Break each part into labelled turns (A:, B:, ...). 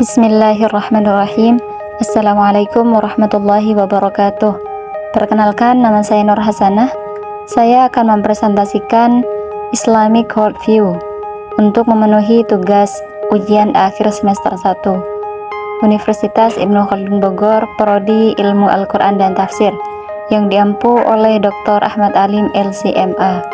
A: Bismillahirrahmanirrahim. Assalamualaikum warahmatullahi wabarakatuh. Perkenalkan, nama saya Nur Hasanah. Saya akan mempresentasikan Islamic Worldview untuk memenuhi tugas ujian akhir semester 1 Universitas Ibnu Khaldun Bogor, Prodi Ilmu Al-Quran dan Tafsir, yang diampu oleh Dr. Ahmad Alim LCMA.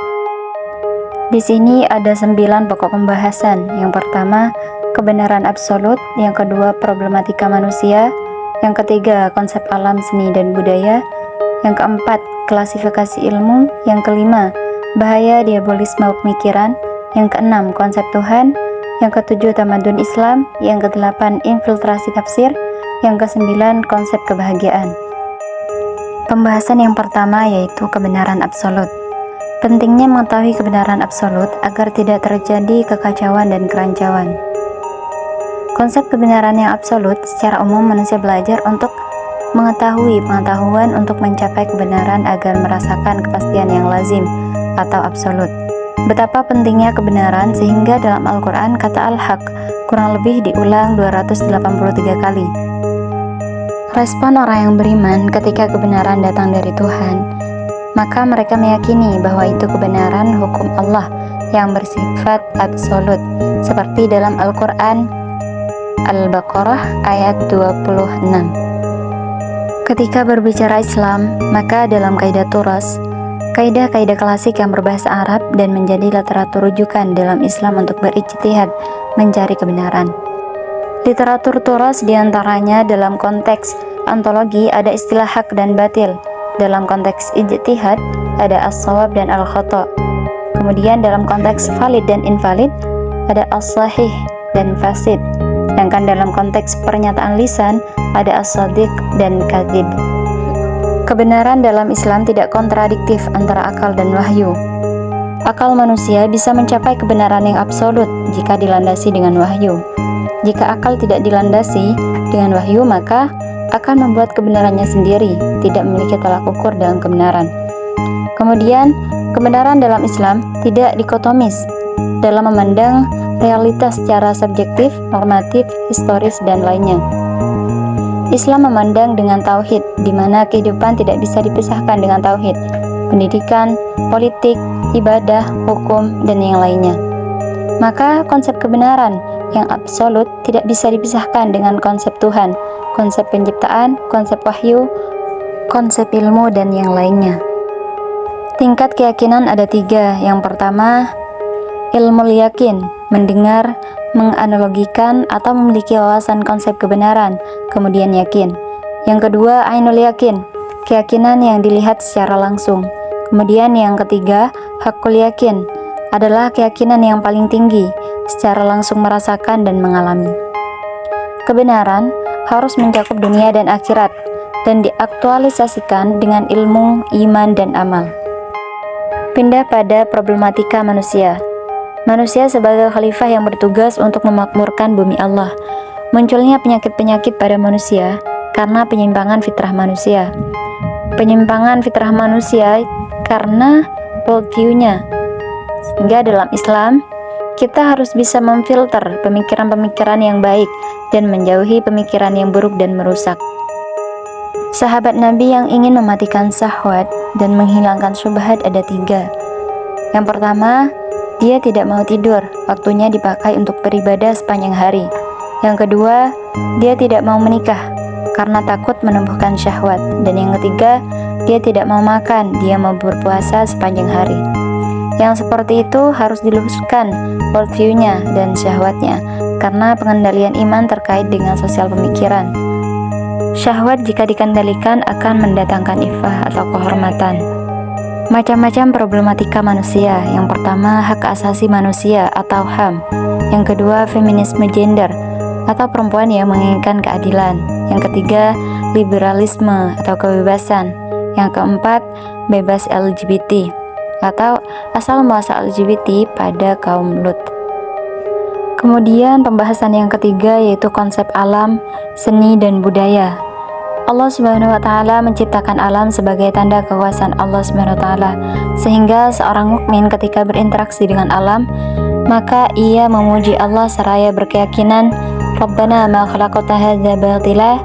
A: Di sini ada 9 pokok pembahasan. Yang pertama, kebenaran absolut. Yang kedua, problematika manusia. Yang ketiga, konsep alam, seni, dan budaya. Yang keempat, klasifikasi ilmu. Yang kelima, bahaya diabolisme pemikiran. Yang keenam, konsep Tuhan. Yang ketujuh, tamadun Islam. Yang kedelapan, infiltrasi tafsir. Yang kesembilan, konsep kebahagiaan. Pembahasan yang pertama yaitu kebenaran absolut. Pentingnya mengetahui kebenaran absolut agar tidak terjadi kekacauan dan kerancauan. Konsep kebenaran yang absolut, secara umum manusia belajar untuk mengetahui pengetahuan untuk mencapai kebenaran agar merasakan kepastian yang lazim atau absolut. Betapa pentingnya kebenaran sehingga dalam Al-Quran kata Al-Haq kurang lebih diulang 283 kali. Respon orang yang beriman ketika kebenaran datang dari Tuhan, maka mereka meyakini bahwa itu kebenaran hukum Allah yang bersifat absolut, seperti dalam Al-Quran Al-Baqarah ayat 26. Ketika berbicara Islam, maka dalam kaidah turas, kaidah-kaidah klasik yang berbahasa Arab dan menjadi literatur rujukan dalam Islam untuk berijtihad mencari kebenaran. Literatur turas diantaranya dalam konteks ontologi ada istilah hak dan batil. Dalam konteks ijtihad ada as-shawab dan al-khata'. Kemudian dalam konteks valid dan invalid ada as-sahih dan fasid. Sedangkan dalam konteks pernyataan lisan ada as-shadiq dan kadzib. Kebenaran dalam Islam tidak kontradiktif antara akal dan wahyu. Akal manusia bisa mencapai kebenaran yang absolut jika dilandasi dengan wahyu. Jika akal tidak dilandasi dengan wahyu, maka akan membuat kebenarannya sendiri, tidak memiliki tolak ukur dalam kebenaran. Kemudian, kebenaran dalam Islam tidak dikotomis dalam memandang realitas secara subjektif, normatif, historis, dan lainnya. Islam memandang dengan tauhid, di mana kehidupan tidak bisa dipisahkan dengan tauhid, pendidikan, politik, ibadah, hukum, dan yang lainnya. Maka konsep kebenaran yang absolut tidak bisa dipisahkan dengan konsep Tuhan, konsep penciptaan, konsep wahyu, konsep ilmu, dan yang lainnya. Tingkat keyakinan ada 3. Yang pertama, ilmu yakin, mendengar, menganalogikan, atau memiliki wawasan konsep kebenaran, kemudian yakin. Yang kedua, ainul yakin, keyakinan yang dilihat secara langsung. Kemudian yang ketiga, hakul yakin, adalah keyakinan yang paling tinggi, secara langsung merasakan dan mengalami. Kebenaran harus mencakup dunia dan akhirat, dan diaktualisasikan dengan ilmu, iman, dan amal. Pindah pada problematika manusia. Manusia sebagai khalifah yang bertugas untuk memakmurkan bumi Allah. Munculnya penyakit-penyakit pada manusia karena penyimpangan fitrah manusia. Penyimpangan fitrah manusia karena worldview-nya. Sehingga dalam Islam, kita harus bisa memfilter pemikiran-pemikiran yang baik dan menjauhi pemikiran yang buruk dan merusak. Sahabat Nabi yang ingin mematikan syahwat dan menghilangkan syubhat ada 3. Yang pertama, dia tidak mau tidur, waktunya dipakai untuk beribadah sepanjang hari. Yang kedua, dia tidak mau menikah karena takut menumbuhkan syahwat. Dan yang ketiga, dia tidak mau makan, dia mau berpuasa sepanjang hari. Yang seperti itu harus diluruskan worldview-nya dan syahwatnya, karena pengendalian iman terkait dengan sosial pemikiran. Syahwat jika dikendalikan akan mendatangkan ifah atau kehormatan. Macam-macam problematika manusia. Yang pertama, hak asasi manusia atau HAM. Yang kedua, feminisme gender atau perempuan yang menginginkan keadilan. Yang ketiga, liberalisme atau kebebasan. Yang keempat, bebas LGBT atau asal muasal LGBT pada kaum Lut. Kemudian pembahasan yang ketiga yaitu konsep alam, seni, dan budaya. Allah Subhanahu wa taala menciptakan alam sebagai tanda kekuasaan Allah Subhanahu wa taala, sehingga seorang mukmin ketika berinteraksi dengan alam, maka ia memuji Allah seraya berkeyakinan Rabbana ma khalaqta hadza batila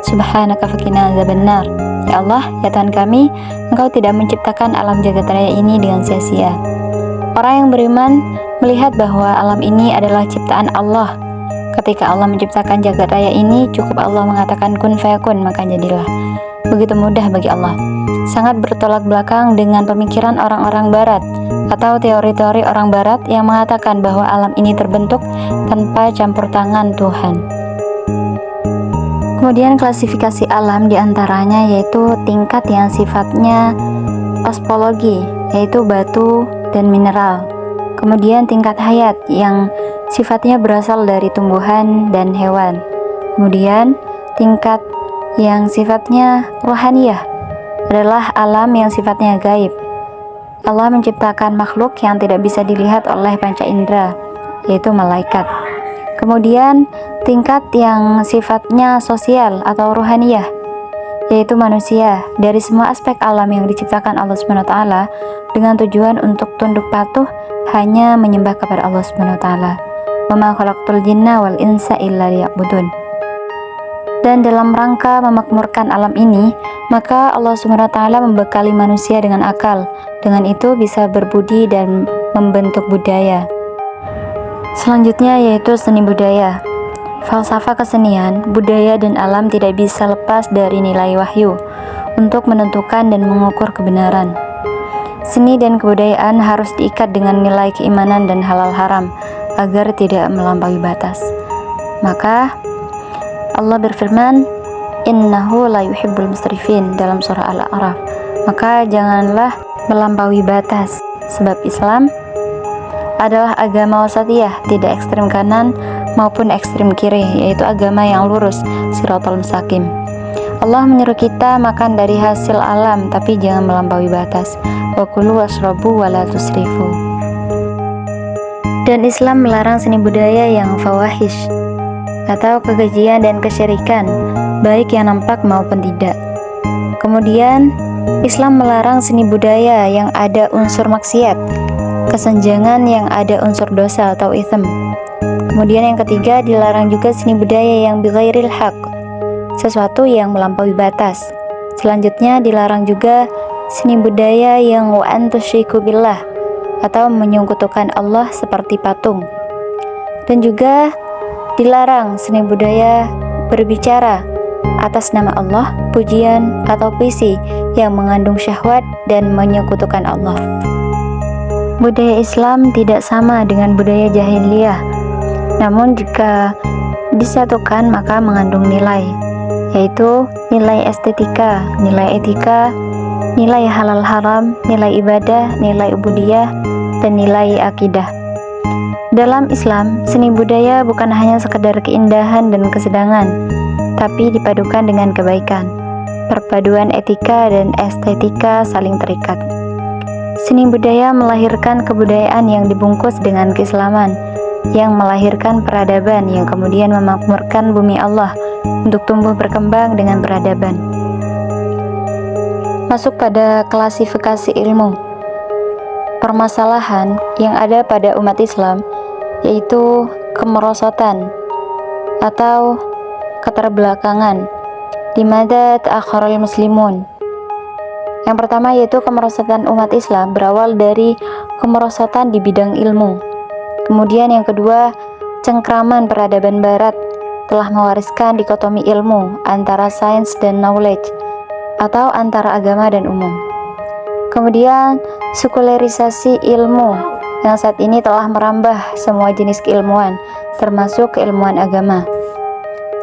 A: subhanaka faqina adzabannar. Ya Allah, ya Tuhan kami, Engkau tidak menciptakan alam jagat raya ini dengan sia-sia. Orang yang beriman melihat bahwa alam ini adalah ciptaan Allah. Ketika Allah menciptakan jagat raya ini, cukup Allah mengatakan kun fayakun, maka jadilah. Begitu mudah bagi Allah. Sangat bertolak belakang dengan pemikiran orang-orang barat atau teori-teori orang barat yang mengatakan bahwa alam ini terbentuk tanpa campur tangan Tuhan. Kemudian klasifikasi alam diantaranya yaitu tingkat yang sifatnya osmologi, yaitu batu dan mineral. Kemudian tingkat hayat yang sifatnya berasal dari tumbuhan dan hewan. Kemudian tingkat yang sifatnya rohaniyah adalah alam yang sifatnya gaib. Allah menciptakan makhluk yang tidak bisa dilihat oleh panca indera, yaitu malaikat. Kemudian tingkat yang sifatnya sosial atau ruhaniyah, yaitu manusia dari semua aspek alam yang diciptakan Allah SWT dengan tujuan untuk tunduk patuh hanya menyembah kepada Allah SWT. Wa ma khalaqtul jinna wal insa illa liya'budun. Dan dalam rangka memakmurkan alam ini, maka Allah SWT membekali manusia dengan akal. Dengan itu bisa berbudi dan membentuk budaya. Selanjutnya yaitu seni budaya. Falsafah kesenian, budaya dan alam tidak bisa lepas dari nilai wahyu untuk menentukan dan mengukur kebenaran. Seni dan kebudayaan harus diikat dengan nilai keimanan dan halal haram agar tidak melampaui batas. Maka Allah berfirman, "Innahu la yuhibbul musrifin" dalam surah Al-A'raf. Maka janganlah melampaui batas, sebab Islam adalah agama wasatiyah, tidak ekstrem kanan maupun ekstrem kiri, yaitu agama yang lurus, siratal mustaqim. Allah menyuruh kita makan dari hasil alam, tapi jangan melampaui batas. Wa kulu washrabu wa la tusrifu. Dan Islam melarang seni budaya yang fawahish atau kekejian dan kesyirikan, baik yang nampak maupun tidak. Kemudian Islam melarang seni budaya yang ada unsur maksiat, kesenjangan yang ada unsur dosa atau itsm. Kemudian yang ketiga, dilarang juga seni budaya yang bighairil haq, sesuatu yang melampaui batas. Selanjutnya dilarang juga seni budaya yang wa an tusyriku billah, atau menyekutukan Allah seperti patung. Dan juga dilarang seni budaya berbicara atas nama Allah, pujian atau puisi yang mengandung syahwat dan menyekutukan Allah. Budaya Islam tidak sama dengan budaya jahiliyah, namun jika disatukan maka mengandung nilai, yaitu nilai estetika, nilai etika, nilai halal haram, nilai ibadah, nilai ubudiyah, dan nilai akidah. Dalam Islam, seni budaya bukan hanya sekedar keindahan dan kesedangan, tapi dipadukan dengan kebaikan. Perpaduan etika dan estetika saling terikat. Seni budaya melahirkan kebudayaan yang dibungkus dengan keislaman, yang melahirkan peradaban yang kemudian memakmurkan bumi Allah untuk tumbuh berkembang dengan peradaban. Masuk pada klasifikasi ilmu. Permasalahan yang ada pada umat Islam yaitu kemerosotan atau keterbelakangan. Dimana ta'akhirul muslimun. Yang pertama yaitu kemerosotan umat Islam berawal dari kemerosotan di bidang ilmu. Kemudian yang kedua, cengkraman peradaban barat telah mewariskan dikotomi ilmu antara sains dan knowledge, atau antara agama dan umum. Kemudian sekulerisasi ilmu yang saat ini telah merambah semua jenis keilmuan, termasuk keilmuan agama.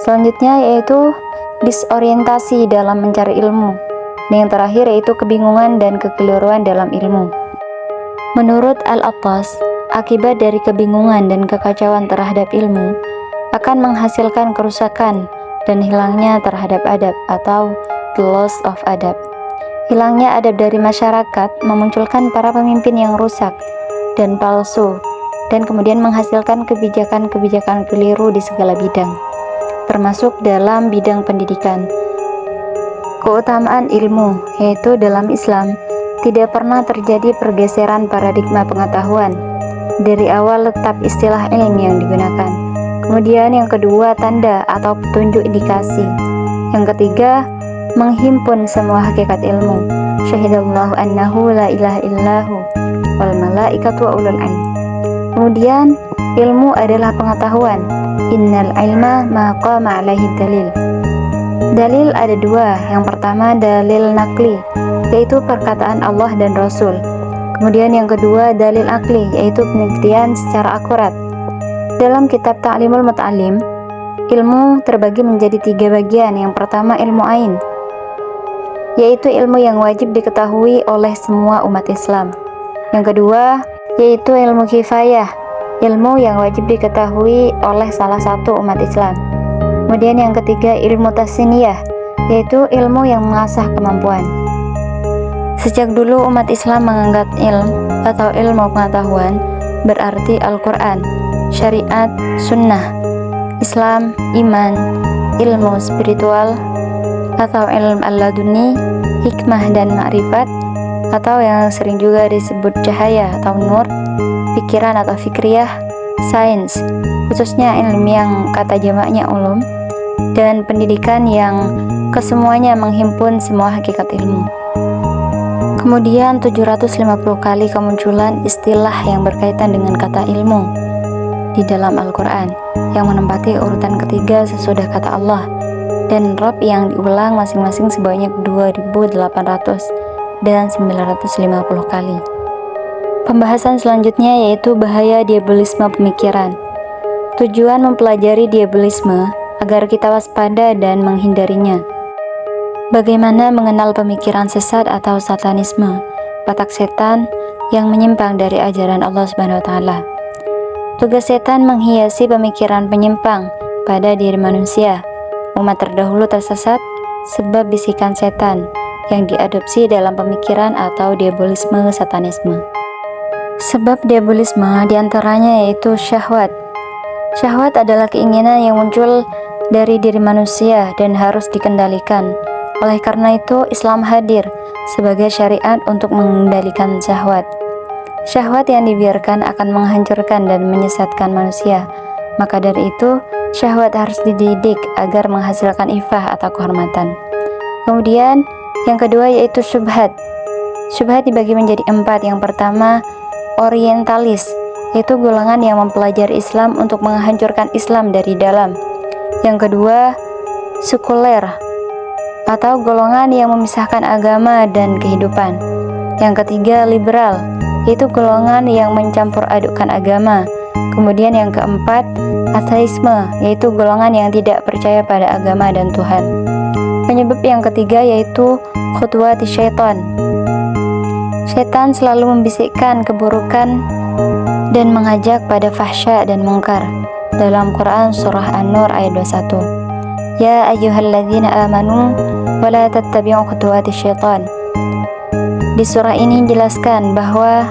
A: Selanjutnya yaitu disorientasi dalam mencari ilmu. Dan yang terakhir yaitu kebingungan dan kekeliruan dalam ilmu. Menurut Al-Attas, akibat dari kebingungan dan kekacauan terhadap ilmu akan menghasilkan kerusakan dan hilangnya terhadap adab atau the loss of adab. Hilangnya adab dari masyarakat memunculkan para pemimpin yang rusak dan palsu, dan kemudian menghasilkan kebijakan-kebijakan keliru di segala bidang, termasuk dalam bidang pendidikan. Keutamaan ilmu, yaitu dalam Islam tidak pernah terjadi pergeseran paradigma pengetahuan. Dari awal tetap istilah ilmu yang digunakan. Kemudian yang kedua, tanda atau petunjuk indikasi. Yang ketiga, menghimpun semua hakikat ilmu. Syahidallahu annahu la ilaha illahu wal malaikatu wa ulul ilm. Kemudian ilmu adalah pengetahuan. Innal ilma ma qama alaihi dalil. Dalil ada dua. Yang pertama dalil nakli, yaitu perkataan Allah dan Rasul. Kemudian yang kedua dalil akli, yaitu penelitian secara akurat. Dalam kitab Ta'limul Muta'allim, ilmu terbagi menjadi 3 bagian. Yang pertama ilmu ain, yaitu ilmu yang wajib diketahui oleh semua umat Islam. Yang kedua yaitu ilmu kifayah, ilmu yang wajib diketahui oleh salah satu umat Islam. Kemudian yang ketiga ilmu tasniyah, yaitu ilmu yang mengasah kemampuan. Sejak dulu umat Islam menganggap ilmu atau ilmu pengetahuan berarti Al-Quran, syariat, sunnah, Islam, iman, ilmu spiritual atau ilmu al-laduni, hikmah dan ma'rifat, atau yang sering juga disebut cahaya atau nur, pikiran atau fikriyah, sains, khususnya ilmu yang kata jamaknya ulum, dan pendidikan yang kesemuanya menghimpun semua hakikat ilmu. Kemudian 750 kali kemunculan istilah yang berkaitan dengan kata ilmu di dalam Al-Quran, yang menempati urutan ketiga sesudah kata Allah, dan Rabb yang diulang masing-masing sebanyak 2.800 dan 950 kali. Pembahasan selanjutnya yaitu bahaya diabolisme pemikiran. Tujuan mempelajari diabolisme agar kita waspada dan menghindarinya. Bagaimana mengenal pemikiran sesat atau satanisme, watak setan yang menyimpang dari ajaran Allah Subhanahu wa taala. Tugas setan menghiasi pemikiran penyimpang pada diri manusia. Umat terdahulu tersesat sebab bisikan setan yang diadopsi dalam pemikiran atau diabolisme satanisme. Sebab diabolisme diantaranya yaitu syahwat. Syahwat adalah keinginan yang muncul dari diri manusia dan harus dikendalikan. Oleh karena itu, Islam hadir sebagai syariat untuk mengendalikan syahwat. Syahwat yang dibiarkan akan menghancurkan dan menyesatkan manusia. Maka dari itu, syahwat harus dididik agar menghasilkan ifah atau kehormatan. Kemudian, yang kedua yaitu syubhat. Syubhat dibagi menjadi 4. Yang pertama, orientalis, yaitu golongan yang mempelajari Islam untuk menghancurkan Islam dari dalam. Yang kedua, sekuler, atau golongan yang memisahkan agama dan kehidupan. Yang ketiga, liberal, yaitu golongan yang mencampur adukkan agama. Kemudian yang keempat, ateisme, yaitu golongan yang tidak percaya pada agama dan Tuhan. Penyebab yang ketiga yaitu khutuwati syaitan. Syaitan selalu membisikkan keburukan dan mengajak pada fahsya dan mungkar. Dalam Quran surah An-Nur ayat 21. Ya ayyuhalladzina amanu wa la tattabi'u khutuwati syaitan. Di surah ini dijelaskan bahwa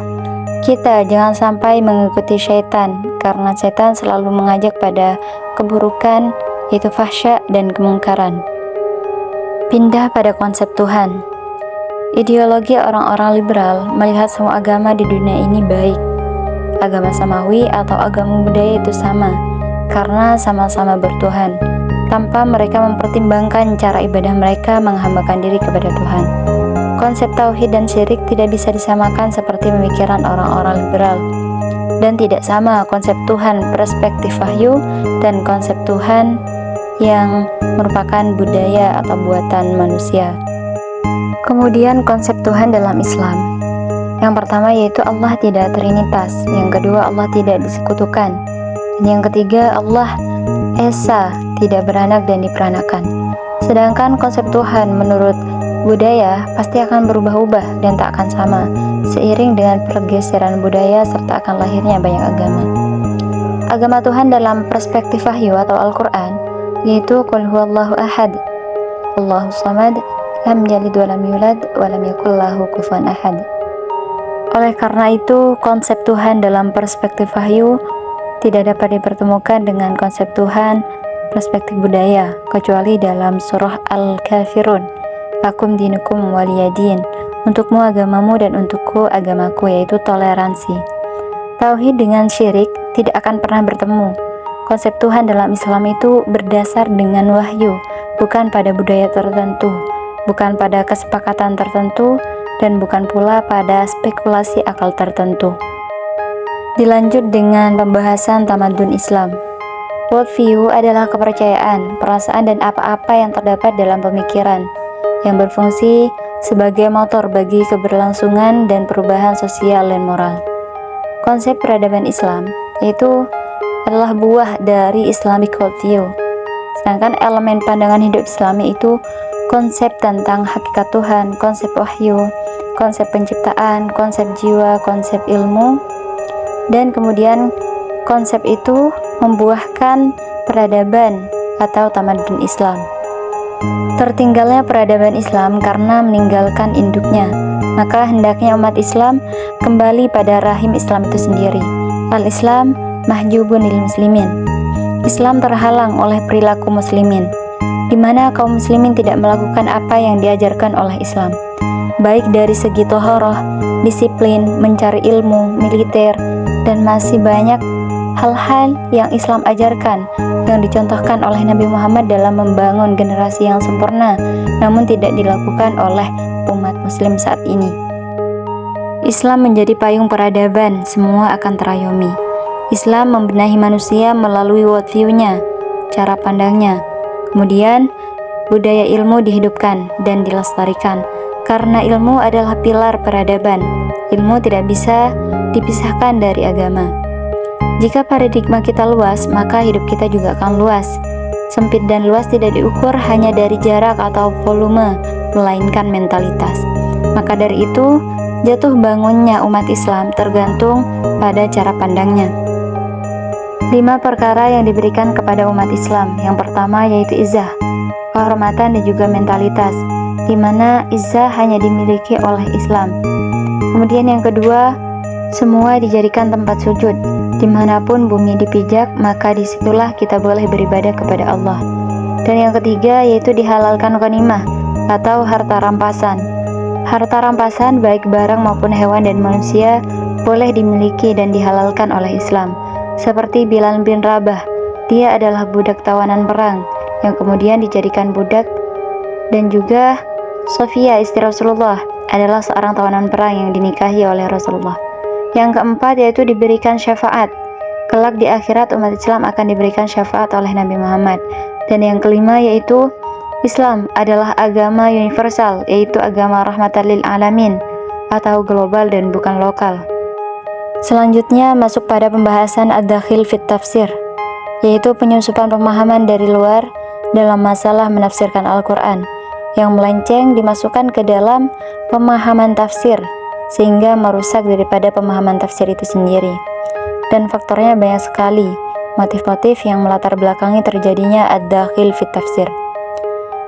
A: kita jangan sampai mengikuti syaitan, karena syaitan selalu mengajak pada keburukan, yaitu fahsya dan kemungkaran. Pindah pada konsep Tuhan. Ideologi orang-orang liberal melihat semua agama di dunia ini baik. Agama samawi atau agama budaya itu sama, karena sama-sama bertuhan, tanpa mereka mempertimbangkan cara ibadah mereka menghambakan diri kepada Tuhan. Konsep tauhid dan syirik tidak bisa disamakan seperti pemikiran orang-orang liberal. Dan tidak sama konsep Tuhan perspektif wahyu dan konsep Tuhan yang merupakan budaya atau buatan manusia. Kemudian konsep Tuhan dalam Islam. Yang pertama yaitu Allah tidak trinitas. Yang kedua Allah tidak disekutukan. Dan yang ketiga Allah Esa, tidak beranak dan diperanakan. Sedangkan konsep Tuhan menurut budaya pasti akan berubah-ubah dan tak akan sama, seiring dengan pergeseran budaya serta akan lahirnya banyak agama. Agama Tuhan dalam perspektif wahyu atau Al-Quran yaitu Qul huwallahu ahad, Allahu samad, lam yalid wa lam yulad wa lam yakul lahu kufuwan ahad. Oleh karena itu, konsep Tuhan dalam perspektif wahyu tidak dapat dipertemukan dengan konsep Tuhan perspektif budaya, kecuali dalam surah Al-Kafirun, lakum dinukum waliyadin, untukmu agamamu dan untukku agamaku, yaitu toleransi. Tauhid dengan syirik tidak akan pernah bertemu, Konsep Tuhan dalam Islam itu berdasar dengan wahyu, bukan pada budaya tertentu, bukan pada kesepakatan tertentu, dan bukan pula pada spekulasi akal tertentu. Dilanjut dengan pembahasan tamadun Islam. Worldview adalah kepercayaan, perasaan, dan apa-apa yang terdapat dalam pemikiran, yang berfungsi sebagai motor bagi keberlangsungan dan perubahan sosial dan moral. Konsep peradaban Islam yaitu adalah buah dari Islamic worldview. Sedangkan elemen pandangan hidup Islami itu konsep tentang hakikat Tuhan, konsep wahyu, konsep penciptaan, konsep jiwa, konsep ilmu, dan kemudian konsep itu membuahkan peradaban atau tamadun Islam. Tertinggalnya peradaban Islam karena meninggalkan induknya, maka hendaknya umat Islam kembali pada rahim Islam itu sendiri. Al-Islam mahjubun lil muslimin. Islam terhalang oleh perilaku muslimin, di mana kaum muslimin tidak melakukan apa yang diajarkan oleh Islam, baik dari segi toharoh, disiplin, mencari ilmu, militer, dan masih banyak hal-hal yang Islam ajarkan yang dicontohkan oleh Nabi Muhammad dalam membangun generasi yang sempurna, namun tidak dilakukan oleh umat muslim saat ini. Islam menjadi payung peradaban, semua akan terayomi. Islam membenahi manusia melalui worldview-nya, cara pandangnya. Kemudian, budaya ilmu dihidupkan dan dilestarikan, karena ilmu adalah pilar peradaban. Ilmu tidak bisa dipisahkan dari agama. Jika paradigma kita luas, maka hidup kita juga akan luas. Sempit dan luas tidak diukur hanya dari jarak atau volume, melainkan mentalitas. Maka dari itu, jatuh bangunnya umat Islam tergantung pada cara pandangnya. 5 perkara yang diberikan kepada umat Islam. Yang pertama yaitu izzah, kehormatan, dan juga mentalitas, di mana izzah hanya dimiliki oleh Islam. Kemudian yang kedua, semua dijadikan tempat sujud. Dimanapun bumi dipijak, maka disitulah kita boleh beribadah kepada Allah. Dan yang ketiga yaitu dihalalkan ghanimah atau harta rampasan. Harta rampasan baik barang maupun hewan dan manusia boleh dimiliki dan dihalalkan oleh Islam. Seperti Bilal bin Rabah, dia adalah budak tawanan perang yang kemudian dijadikan budak, dan juga Sofia istri Rasulullah adalah seorang tawanan perang yang dinikahi oleh Rasulullah. Yang keempat yaitu diberikan syafaat. Kelak di akhirat umat Islam akan diberikan syafaat oleh Nabi Muhammad. Dan yang kelima yaitu Islam adalah agama universal, yaitu agama rahmatan lil alamin atau global dan bukan lokal. Selanjutnya masuk pada pembahasan ad-dakhil fit tafsir, yaitu penyusupan pemahaman dari luar dalam masalah menafsirkan Al-Quran, yang melenceng dimasukkan ke dalam pemahaman tafsir, sehingga merusak daripada pemahaman tafsir itu sendiri. Dan faktornya banyak sekali, motif-motif yang melatar belakangi terjadinya ad-dakhil fit tafsir.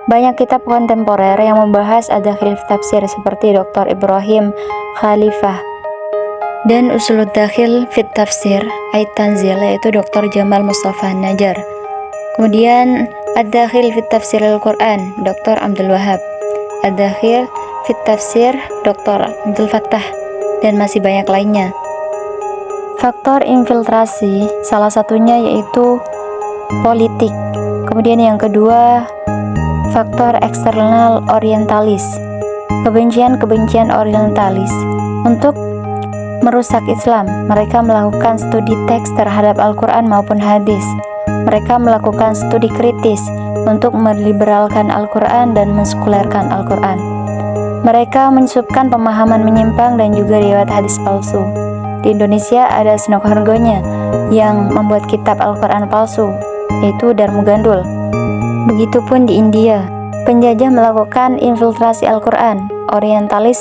A: Banyak kitab kontemporer yang membahas ad-dakhil fit tafsir seperti Dr. Ibrahim Khalifah dan Usulud Dakhil fit Tafsir Ait-Tanzil yaitu Dr. Jamal Mustafa Najar. Kemudian Ad-Dakhil fit Tafsir Al-Quran Dr. Abdul Wahab, Ad-Dakhil fit Tafsir Dr. Abdul Fattah, dan masih banyak lainnya. Faktor infiltrasi salah satunya yaitu politik. Kemudian yang kedua, faktor eksternal orientalis, kebencian orientalis untuk merusak Islam. Mereka melakukan studi teks terhadap Al-Quran maupun hadis. Mereka melakukan studi kritis untuk meliberalkan Al-Quran dan mensekulerkan Al-Quran. Mereka menyusupkan pemahaman menyimpang dan juga riwayat hadis palsu. Di Indonesia ada Senok Hargonya yang membuat kitab Al-Quran palsu, yaitu Darmu Gandul. Begitupun di India, penjajah melakukan infiltrasi Al-Quran. Orientalis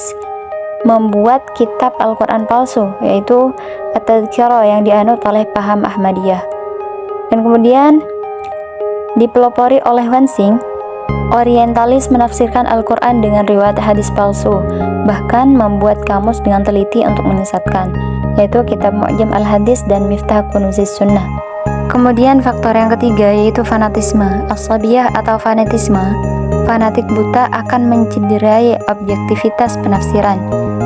A: membuat kitab Al-Quran palsu, yaitu At-Tadhkirah yang dianut oleh paham Ahmadiyah. Dan kemudian dipelopori oleh Wansing, orientalis menafsirkan Al-Quran dengan riwayat hadis palsu, bahkan membuat kamus dengan teliti untuk menyesatkan, yaitu kitab Mu'jam Al-Hadis dan Miftah Kunuzis Sunnah. Kemudian faktor yang ketiga yaitu fanatisme, as-sabiyah atau fanatisme. Fanatik buta akan mencederai objektivitas penafsiran,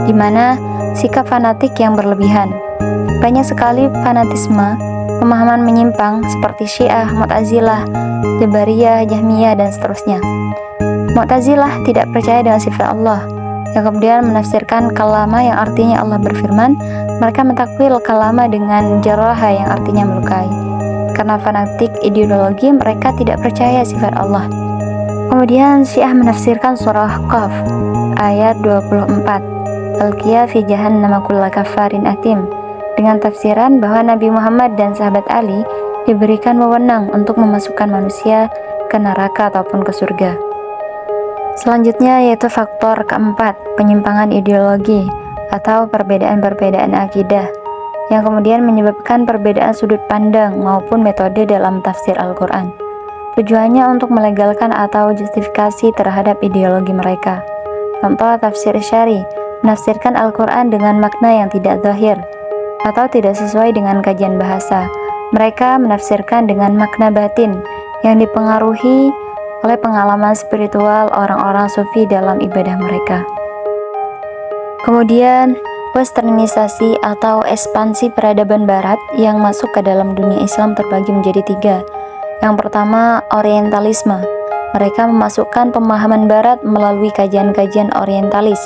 A: di mana sikap fanatik yang berlebihan. Banyak sekali fanatisme pemahaman menyimpang seperti Syiah, Mu'tazilah, Jabariyah, Jahmiyah, dan seterusnya. Mu'tazilah tidak percaya dengan sifat Allah, yang kemudian menafsirkan kalama yang artinya Allah berfirman. Mereka mentakwil kalama dengan jaraha yang artinya melukai. Karena fanatik ideologi, mereka tidak percaya sifat Allah. Kemudian Syiah menafsirkan surah Qaf ayat 24, Alqiya fi jahannama kulla kafarin atim, dengan tafsiran bahwa Nabi Muhammad dan sahabat Ali diberikan wewenang untuk memasukkan manusia ke neraka ataupun ke surga. Selanjutnya yaitu faktor keempat, penyimpangan ideologi atau perbedaan-perbedaan akidah, yang kemudian menyebabkan perbedaan sudut pandang maupun metode dalam tafsir Al-Quran. Tujuannya untuk melegalkan atau justifikasi terhadap ideologi mereka. Contoh tafsir Syari, menafsirkan Al-Quran dengan makna yang tidak zahir atau tidak sesuai dengan kajian bahasa. Mereka menafsirkan dengan makna batin yang dipengaruhi oleh pengalaman spiritual orang-orang sufi dalam ibadah mereka. Kemudian, westernisasi atau ekspansi peradaban barat yang masuk ke dalam dunia Islam terbagi menjadi tiga. Yang pertama, orientalisme. Mereka memasukkan pemahaman barat melalui kajian-kajian orientalis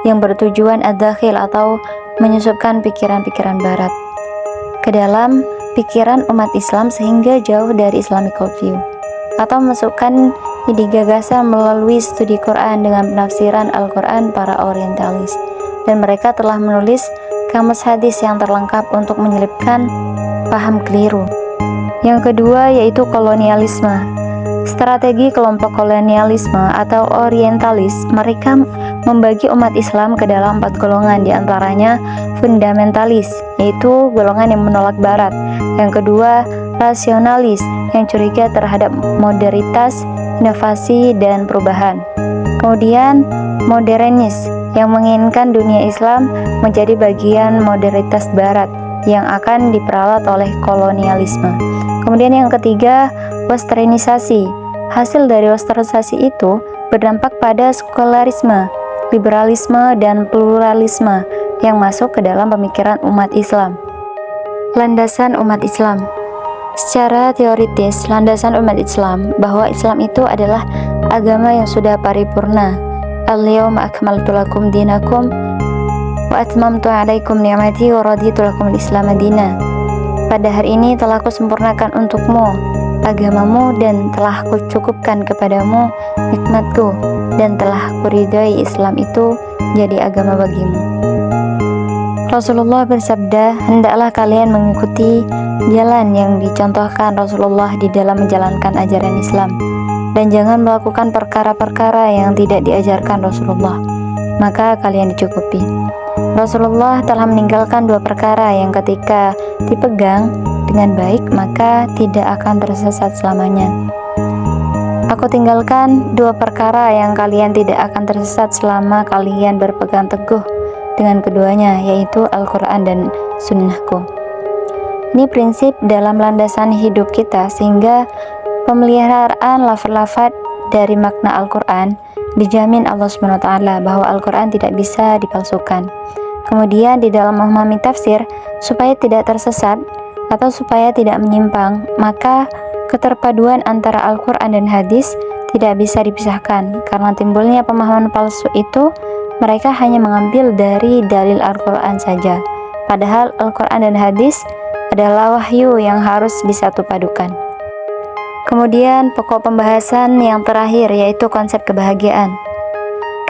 A: yang bertujuan ad-dakhil atau menyusupkan pikiran-pikiran barat ke dalam pikiran umat Islam sehingga jauh dari Islamic worldview, atau memasukkan ide gagasan melalui studi Quran dengan penafsiran Al-Quran para orientalis. Dan mereka telah menulis kamus hadis yang terlengkap untuk menyelipkan paham keliru. Yang kedua yaitu kolonialisme. Strategi kelompok kolonialisme atau orientalis, mereka membagi umat Islam ke dalam 4 golongan, diantaranya fundamentalis, yaitu golongan yang menolak barat. Yang kedua, rasionalis, yang curiga terhadap modernitas, inovasi, dan perubahan. Kemudian, modernis, yang menginginkan dunia Islam menjadi bagian modernitas barat yang akan diperalat oleh kolonialisme. Kemudian yang ketiga, westernisasi. Hasil dari westernisasi itu berdampak pada sekularisme, liberalisme, dan pluralisme yang masuk ke dalam pemikiran umat Islam. Landasan umat Islam. Secara teoritis, landasan umat Islam bahwa Islam itu adalah agama yang sudah paripurna. Al-yawma akmaltu lakum dinakum wa atmamtu alaikum ni'mati wa raditu lakum al-Islam madina. Pada hari ini telah kusempurnakan untukmu agamamu dan telah kucukupkan kepadamu nikmatku dan telah kuridhai Islam itu jadi agama bagimu. Rasulullah bersabda, hendaklah kalian mengikuti jalan yang dicontohkan Rasulullah di dalam menjalankan ajaran Islam, dan jangan melakukan perkara-perkara yang tidak diajarkan Rasulullah, maka kalian dicukupi. Rasulullah telah meninggalkan 2 perkara yang ketika dipegang dengan baik maka tidak akan tersesat selamanya. Aku tinggalkan 2 perkara yang kalian tidak akan tersesat selama kalian berpegang teguh dengan keduanya, yaitu Al-Quran dan Sunnahku. Ini prinsip dalam landasan hidup kita, sehingga pemeliharaan lafaz-lafaz dari makna Al-Quran dijamin Allah SWT bahwa Al-Quran tidak bisa dipalsukan. Kemudian di dalam memahami tafsir, supaya tidak tersesat atau supaya tidak menyimpang, maka keterpaduan antara Al-Quran dan hadis tidak bisa dipisahkan. Karena timbulnya pemahaman palsu itu, mereka hanya mengambil dari dalil Al-Quran saja, padahal Al-Quran dan hadis adalah wahyu yang harus disatu padukan. Kemudian pokok pembahasan yang terakhir yaitu konsep kebahagiaan.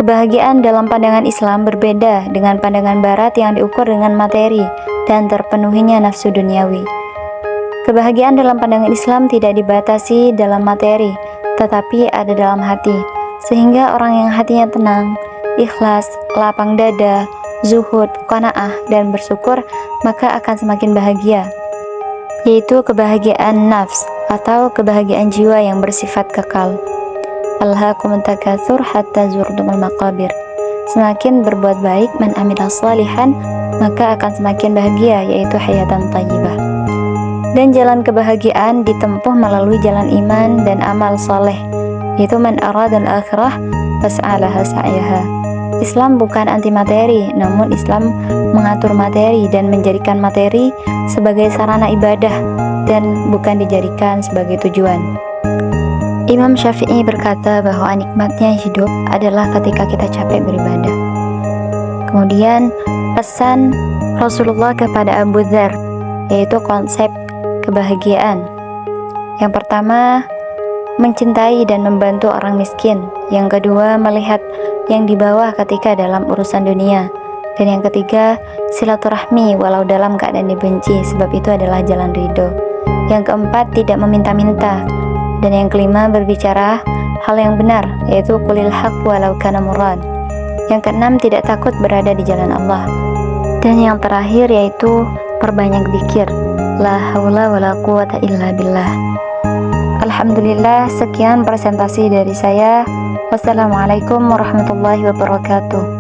A: Kebahagiaan dalam pandangan Islam berbeda dengan pandangan Barat yang diukur dengan materi dan terpenuhinya nafsu duniawi. Kebahagiaan dalam pandangan Islam tidak dibatasi dalam materi, tetapi ada dalam hati, sehingga orang yang hatinya tenang, ikhlas, lapang dada, zuhud, qanaah, dan bersyukur, maka akan semakin bahagia, yaitu kebahagiaan nafs atau kebahagiaan jiwa yang bersifat kekal. Alhaakumut takatsur hatta zurtumul maqabir. Semakin berbuat baik, man amila shalihan, maka akan semakin bahagia, yaitu hayatan thayyibah. Dan jalan kebahagiaan ditempuh melalui jalan iman dan amal saleh, yaitu man aradal akhirah fas'alaha sa'yaha. Islam bukan anti materi, namun Islam mengatur materi dan menjadikan materi sebagai sarana ibadah dan bukan dijadikan sebagai tujuan. Imam Syafi'i berkata bahwa nikmatnya hidup adalah ketika kita capek beribadah. Kemudian pesan Rasulullah kepada Abu Dzar, yaitu konsep kebahagiaan. Yang pertama, mencintai dan membantu orang miskin. Yang kedua, melihat yang di bawah ketika dalam urusan dunia. Dan yang ketiga, silaturahmi walau dalam keadaan dibenci, sebab itu adalah jalan ridho. Yang keempat, tidak meminta-minta. Dan yang kelima, berbicara hal yang benar, yaitu qulil haq walau kana murran. Yang keenam, tidak takut berada di jalan Allah. Dan yang terakhir yaitu perbanyak zikir, la haula wala quwata illa billah. Alhamdulillah, sekian presentasi dari saya. Wassalamualaikum warahmatullahi wabarakatuh.